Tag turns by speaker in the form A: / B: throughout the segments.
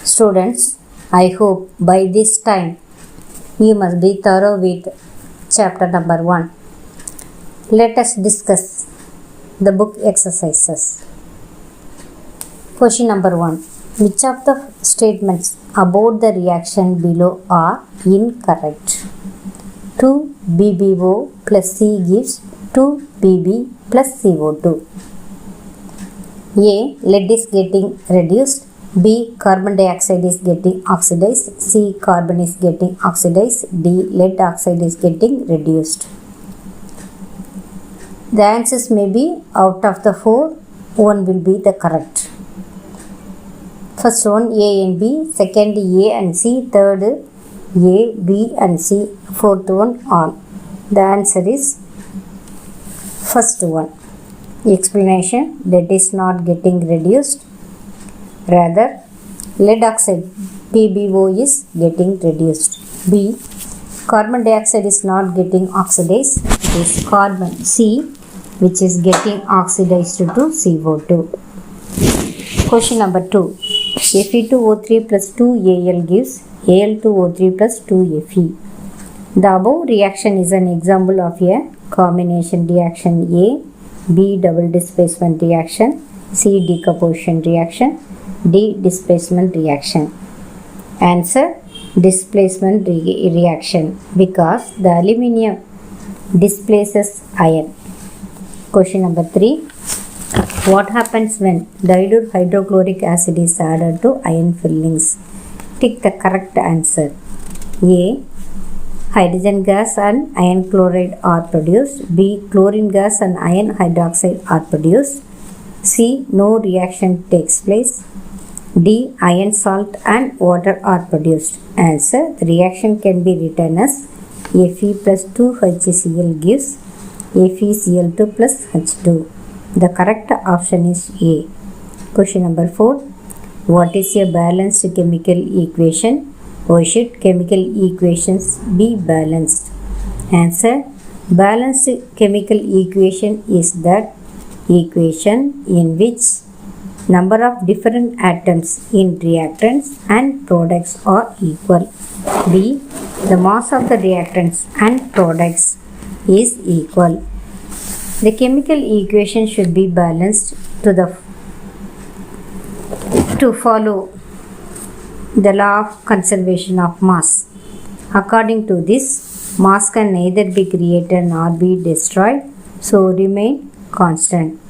A: Students, I hope by this time you must be thorough with chapter number 1. Let us discuss the book exercises. Question number 1. Which of the statements about the reaction below are incorrect? 2BbO plus C gives 2Bb plus CO2. A. Lead is getting reduced. B. Carbon dioxide is getting oxidized. C. Carbon is getting oxidized. D. Lead oxide is getting reduced. The answers may be out of the 4, one will be the correct. First one A and B, second A and C, third A, B and C, fourth one all. The answer is first one. Explanation: lead is not getting reduced. Rather, lead oxide PbO is getting reduced. B. Carbon dioxide is not getting oxidized. It is carbon C which is getting oxidized to CO2. Question number 2. Fe2O3 plus 2Al gives Al2O3 plus 2Fe. The above reaction is an example of a combination reaction A, B double displacement reaction, C decomposition reaction, D displacement reaction. Answer: displacement reaction because the aluminium displaces iron. Question number 3. What happens when dilute hydrochloric acid is added to iron fillings? Tick the correct answer. A. Hydrogen gas and iron chloride are produced. B. Chlorine gas and iron hydroxide are produced. C. No reaction takes place. D. Iron salt and water are produced. Answer: the reaction can be written as Fe plus 2HCl gives FeCl2 plus H2. The correct option is A. Question number 4. What is a balanced chemical equation? Why should chemical equations be balanced? Answer: balanced chemical equation is that equation in which number of different atoms in reactants and products are equal. B. The mass of the reactants and products is equal. The chemical equation should be balanced to follow the law of conservation of mass. According to this, mass can neither be created nor be destroyed, so remain constant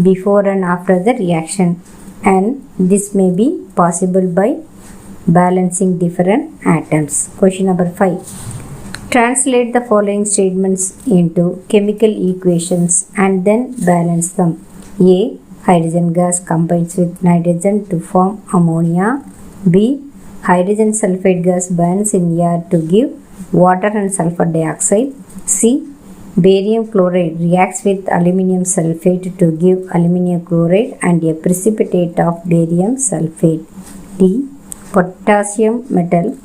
A: before and after the reaction, and this may be possible by balancing different atoms. Question number 5. Translate the following statements into chemical equations and then balance them. A. Hydrogen gas combines with nitrogen to form ammonia. B. Hydrogen sulfide gas burns in air to give water and sulfur dioxide. C. Barium chloride reacts with aluminium sulfate to give aluminium chloride and a precipitate of barium sulfate. D. Potassium metal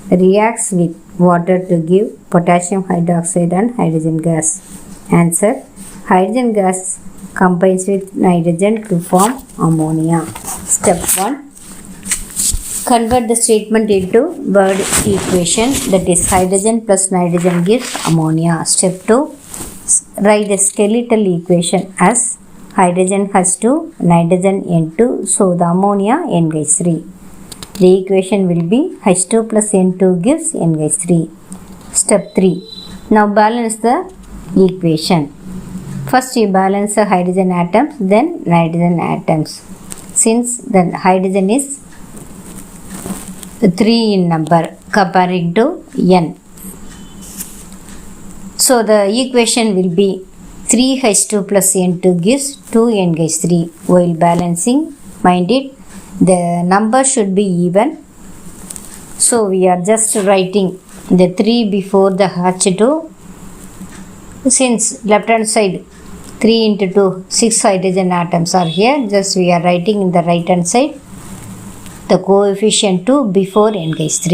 A: reacts with water to give potassium hydroxide and hydrogen gas. Answer: hydrogen gas combines with nitrogen to form ammonia. Step 1. Convert the statement into word equation, that is hydrogen plus nitrogen gives ammonia. Step 2. Write the skeletal equation as hydrogen H2, nitrogen N2, so the ammonia N-3. The equation will be H2 plus N2 gives N-3. Step 3. Now balance the equation. First you balance the hydrogen atoms, then nitrogen atoms. Since the hydrogen is 3 in number comparing to N. So the equation will be 3H2 plus N2 gives 2N-3. While balancing, mind it, the number should be even. So we are just writing the 3 before the H2. Since left hand side 3 into 2, 6 hydrogen atoms are here. Just we are writing in the right hand side the coefficient 2 before N-3.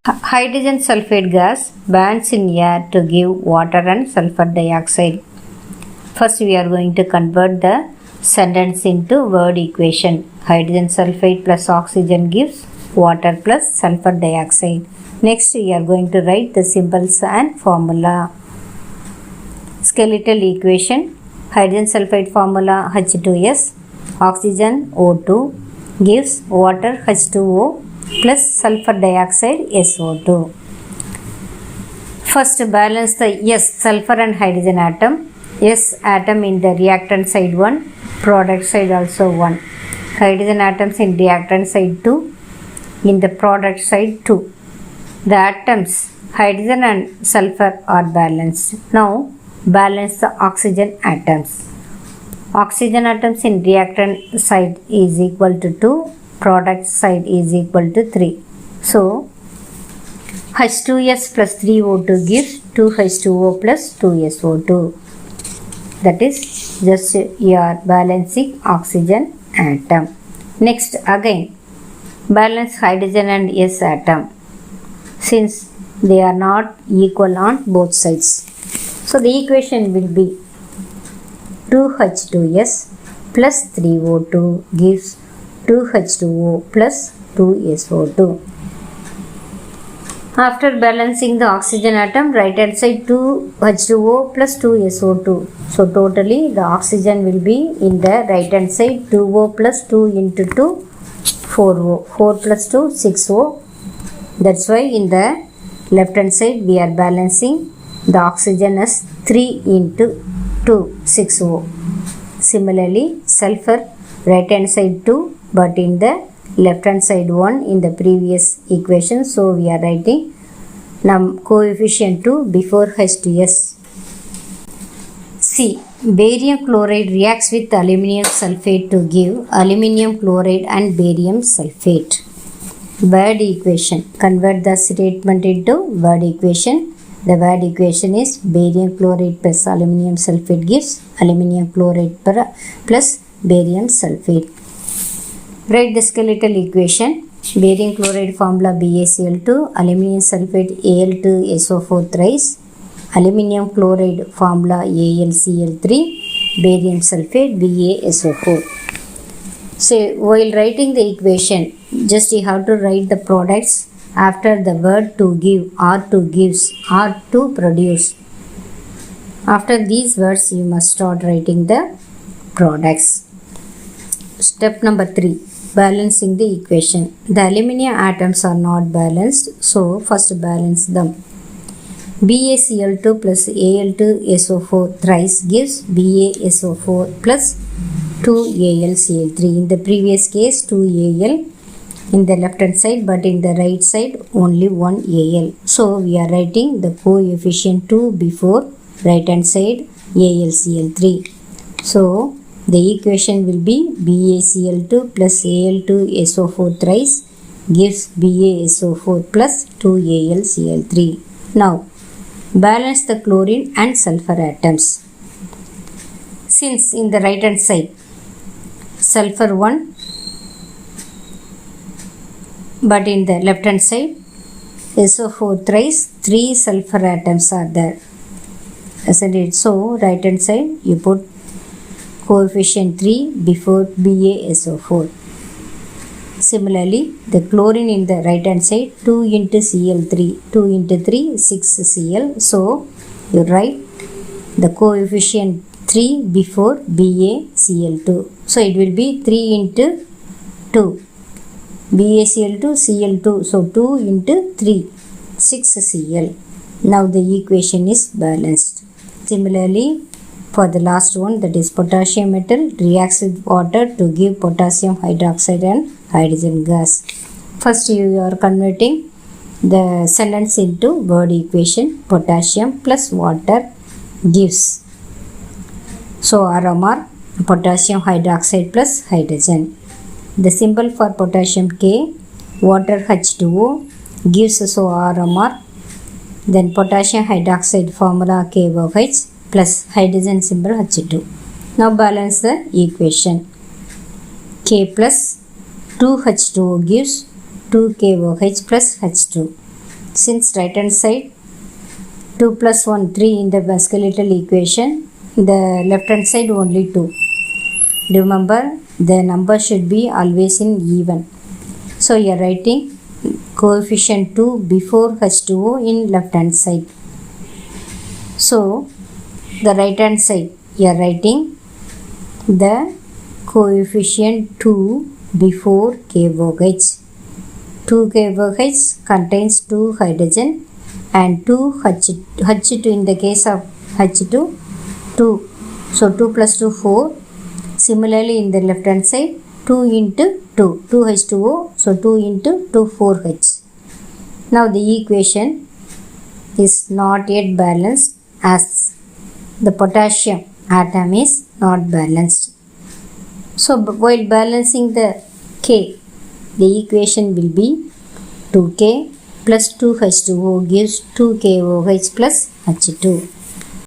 A: Hydrogen sulfate gas burns in air to give water and sulfur dioxide. First we are going to convert the sentence into word equation. Hydrogen sulfate plus oxygen gives water plus sulfur dioxide. Next we are going to write the symbols and formula. Skeletal equation: hydrogen sulfide formula H2S, oxygen O2 gives water H2O plus sulfur dioxide SO2. First balance the S sulfur and hydrogen atom. S atom in the reactant side 1, product side also 1. Hydrogen atoms in reactant side 2, in the product side 2. The atoms hydrogen and sulfur are balanced. Now balance the oxygen atoms. Oxygen atoms in reactant side is equal to 2, product side is equal to 3. So H2S plus 3O2 gives 2H2O plus 2SO2. That is just your balancing oxygen atom. Next again balance hydrogen and S atom, since they are not equal on both sides. So the equation will be 2H2S plus 3O2 gives 2H2O plus 2SO2. After balancing the oxygen atom, right hand side 2H2O plus 2SO2. So totally the oxygen will be in the right hand side 2O plus 2 into 2 4O. 4 plus 2 6O. That's why in the left hand side we are balancing the oxygen as 3 into 2 6O. Similarly sulfur right hand side 2 but in the left hand side 1 in the previous equation. So we are writing coefficient 2 before H2S. C. Barium chloride reacts with aluminium sulfate to give aluminium chloride and barium sulfate. Word equation. Convert the statement into word equation. The word equation is barium chloride plus aluminium sulfate gives aluminium chloride plus barium sulfate. Write the skeletal equation. Barium chloride formula BaCl2, aluminium sulfate Al2SO4 thrice, aluminium chloride formula AlCl3, barium sulfate BaSO4. So while writing the equation, just you have to write the products after the word to give or to gives or to produce. After these words you must start writing the products. Step number 3. Balancing the equation. The aluminium atoms are not balanced, so first balance them. BaCl2 plus Al2SO4 thrice gives BaSO4 plus 2AlCl3. In the previous case 2Al in the left hand side, but in the right side only 1Al. So we are writing the coefficient 2 before right hand side AlCl3. So the equation will be BaCl2 plus Al2SO4 thrice gives BaSO4 plus 2AlCl3. Now balance the chlorine and sulfur atoms. Since in the right hand side sulfur 1 but in the left hand side SO4 thrice 3 sulfur atoms are there, isn't it? So right hand side you put coefficient 3 before BaSO4. Similarly the chlorine in the right hand side 2 into Cl3, 2 into 3 6Cl. So you write the coefficient 3 before BaCl2. So it will be 3 into 2 BaCl2 Cl2. So 2 into 3 6Cl. Now the equation is balanced. Similarly for the last one, that is potassium metal reacts with water to give potassium hydroxide and hydrogen gas. First you are converting the sentence into word equation. Potassium plus water gives, so RMR, potassium hydroxide plus hydrogen. The symbol for potassium K, water H2O gives, so RMR. Then potassium hydroxide formula KOH plus hydrogen symbol H2. Now balance the equation. K plus 2H2O gives 2KOH plus H2. Since right hand side 2 plus 1 3 in the skeletal equation, the left hand side only 2. Remember the number should be always in even. So you are writing coefficient 2 before H2O in left hand side. So the right hand side you are writing the coefficient 2 before KOH. 2 KOH contains 2 hydrogen and 2 H2 in the case of H2 2. So 2 plus 2 4. Similarly in the left hand side 2 into 2 2H2O, so 2 into 2 4H. Now the equation is not yet balanced as the potassium atom is not balanced. So while balancing the K, the equation will be 2K plus 2H2O gives 2KOH plus H2.